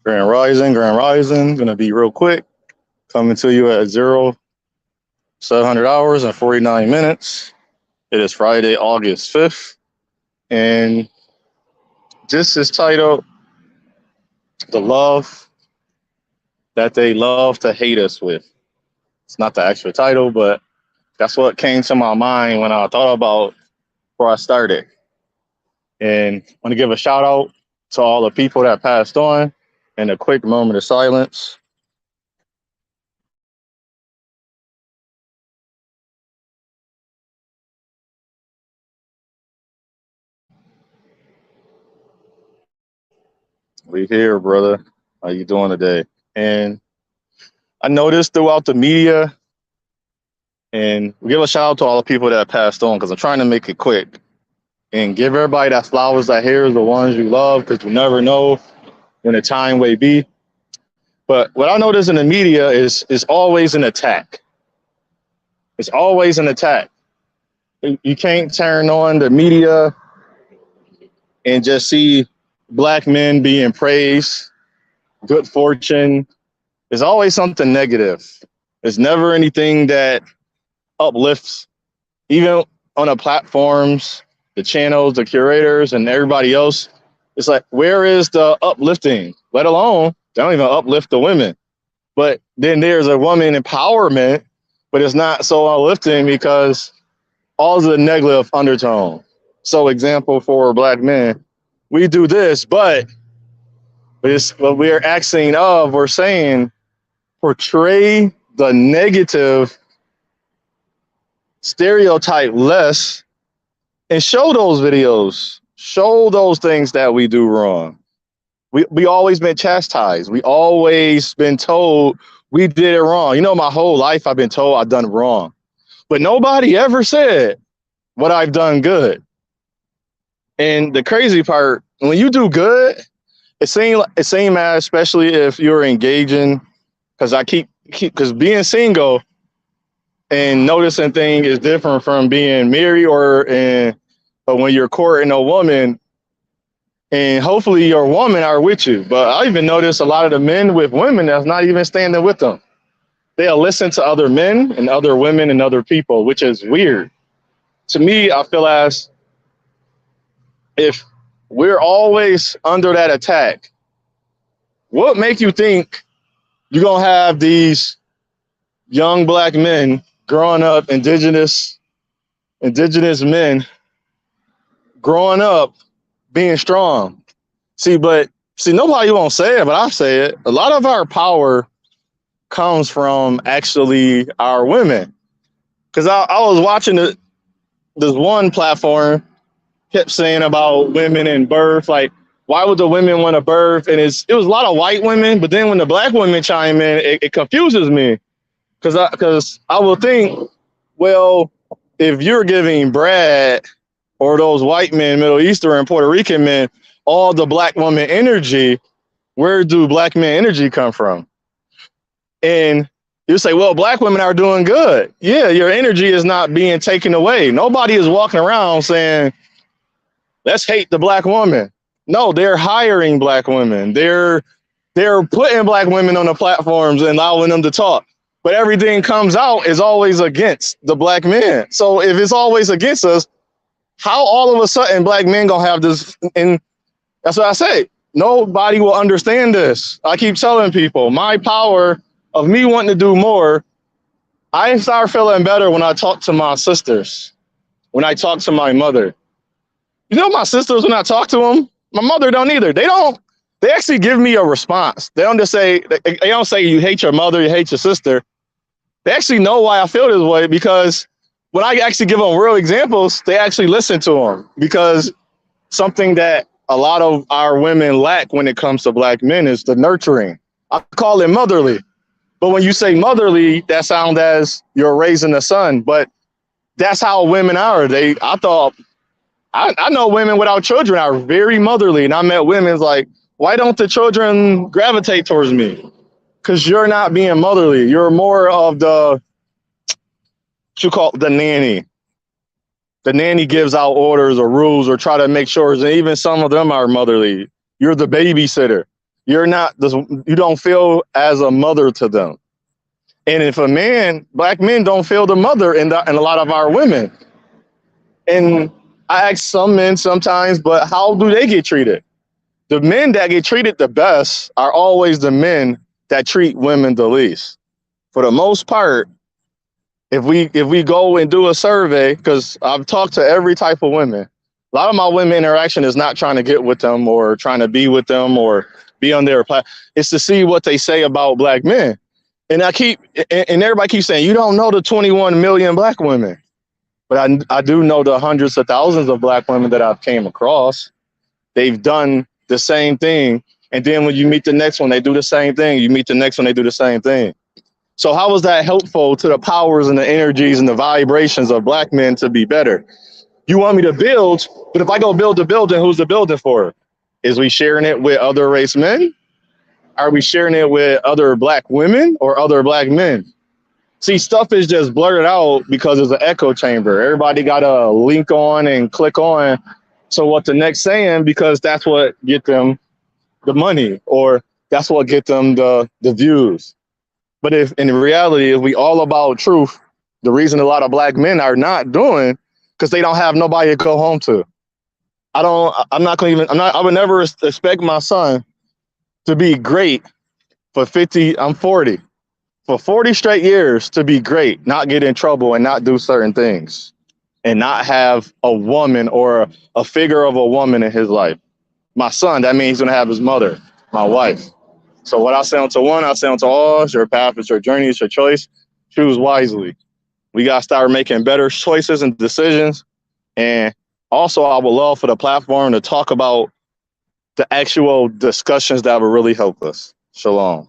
Grand Rising, gonna be real quick. Coming to you at 0700 hours and 49 minutes. It is Friday, August 5th. And this is titled The Love That They Love to Hate Us With. It's not the actual title, but that's what came to my mind when I thought about before I started. And I want to give a shout out to all the people that passed on and a quick moment of silence. We here, brother. How you doing today? And I noticed throughout the media, and we give a shout out to all the people that passed on because I'm trying to make it quick and give everybody that flowers that here's the ones you love because you never know when the time may be. But what I notice in the media is always an attack. It's always an attack. You can't turn on the media and just see Black men being praised, good fortune. There's always something negative. There's never anything that uplifts, even on the platforms, the channels, the curators, and everybody else. It's like, where is the uplifting? Let alone, they don't even uplift the women. But then there's a woman empowerment, but it's not so uplifting because all the negative undertone. So example for Black men, we do this, but it's what we're asking of, we're saying, portray the negative stereotype less and show those videos, show those things that we do wrong. We always been chastised. We always been told we did it wrong. You know, my whole life I've been told I've done wrong, but nobody ever said what I've done good. And the crazy part, when you do good, it seems as, especially if you're engaging, because because being single and noticing things is different from being married but when you're courting a woman, and hopefully your woman are with you. But I even notice a lot of the men with women that's not even standing with them. They'll listen to other men and other women and other people, which is weird. To me, I feel as if we're always under that attack, what make you think you're gonna have these young Black men growing up, indigenous men growing up being strong? See, nobody won't say it, but I say it. A lot of our power comes from actually our women. Because I was watching this one platform kept saying about women and birth, like, why would the women want to birth? And it was a lot of white women, but then when the Black women chime in, it confuses me. Because I will think, well, if you're giving Brad or those white men, Middle Eastern and Puerto Rican men, all the Black woman energy, where do Black men energy come from? And you say, well, Black women are doing good. Yeah, your energy is not being taken away. Nobody is walking around saying, let's hate the Black woman. No, they're hiring Black women. They're putting Black women on the platforms and allowing them to talk. But everything comes out is always against the Black men. So if it's always against us, how all of a sudden Black men gonna have this? And that's what I say. Nobody will understand this. I keep telling people my power of me wanting to do more. I start feeling better when I talk to my sisters, when I talk to my mother. You know, my sisters, when I talk to them, my mother don't either. They actually give me a response. They don't just say, they don't say you hate your mother, you hate your sister. They actually know why I feel this way, because when I actually give them real examples, they actually listen to them, because something that a lot of our women lack when it comes to Black men is the nurturing. I call it motherly. But when you say motherly, that sounds as you're raising a son, but that's how women are. I know women without children are very motherly, and I met women like, why don't the children gravitate towards me? Because you're not being motherly. You're more of what you call the nanny. The nanny gives out orders or rules or try to make sure, and even some of them are motherly. You're the babysitter. you don't feel as a mother to them. And if black men don't feel the mother in a lot of our women. And I ask some men sometimes, but how do they get treated? The men that get treated the best are always the men that treat women the least. For the most part, if we go and do a survey, because I've talked to every type of women, a lot of my women interaction is not trying to get with them or trying to be with them or be on their platform. It's to see what they say about black men. And everybody keeps saying, you don't know the 21 million black women. But I do know the hundreds of thousands of black women that I've came across. They've done the same thing. And then when you meet the next one, they do the same thing. You meet the next one, they do the same thing. So how is that helpful to the powers and the energies and the vibrations of black men to be better? You want me to build, but if I go build a building, who's the building for? Is we sharing it with other race men? Are we sharing it with other black women or other black men? See, stuff is just blurted out because it's an echo chamber. Everybody got to link on and click on to what the next saying, because that's what get them the money, or that's what get them the views. But if in reality, if we all about truth, the reason a lot of black men are not doing, because they don't have nobody to go home to. I would never expect my son to be great for 50, I'm 40. For 40 straight years to be great, not get in trouble and not do certain things and not have a woman or a figure of a woman in his life. My son, that means he's going to have his mother, my wife. So what I say unto one, I say unto all, it's your path, it's your journey, it's your choice. Choose wisely. We got to start making better choices and decisions. And also, I would love for the platform to talk about the actual discussions that would really help us. Shalom.